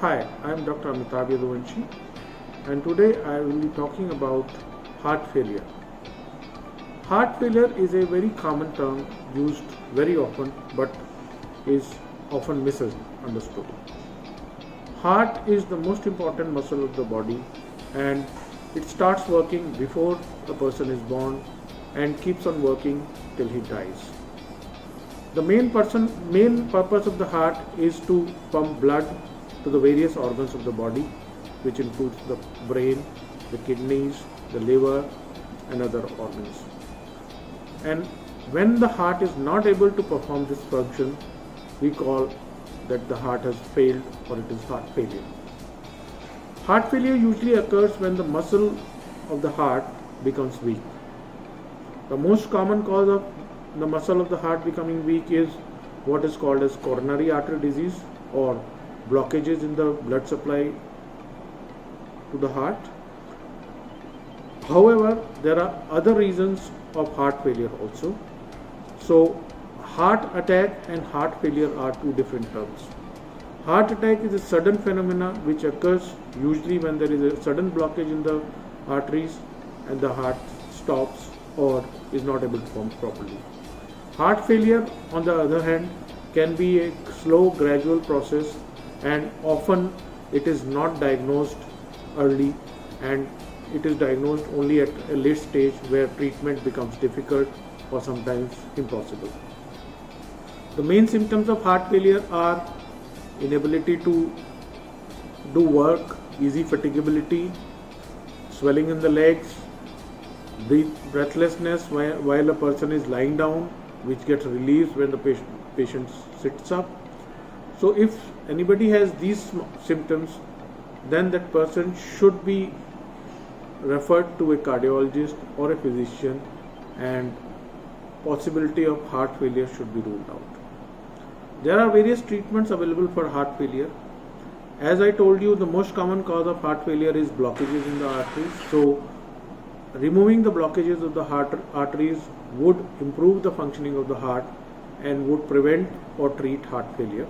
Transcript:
Hi, I am Dr. Amitabh Yadurvanshi, and today I will be talking about heart failure. Heart failure is a very common term used very often but is often misunderstood. Heart is the most important muscle of the body and it starts working before a person is born and keeps on working till he dies. The main purpose of the heart is to pump blood to the various organs of the body, which includes the brain, the kidneys, the liver and other organs. And when the heart is not able to perform this function, we call that the heart has failed or it is heart failure. Heart failure usually occurs when the muscle of the heart becomes weak. The most common cause of the muscle of the heart becoming weak is what is called as coronary artery disease or blockages in the blood supply to the heart. However, there are other reasons of heart failure also. So, heart attack and heart failure are two different terms. Heart attack is a sudden phenomena which occurs usually when there is a sudden blockage in the arteries and the heart stops or is not able to pump properly. Heart failure, on the other hand, can be a slow, gradual process, and often it is not diagnosed early and it is diagnosed only at a late stage where treatment becomes difficult or sometimes impossible. The main symptoms of heart failure are inability to do work, easy fatigability, swelling in the legs, breathlessness while a person is lying down, which gets relieved when the patient sits up. So if anybody has these symptoms, then that person should be referred to a cardiologist or a physician and possibility of heart failure should be ruled out. There are various treatments available for heart failure. As I told you, the most common cause of heart failure is blockages in the arteries. So removing the blockages of the heart arteries would improve the functioning of the heart and would prevent or treat heart failure.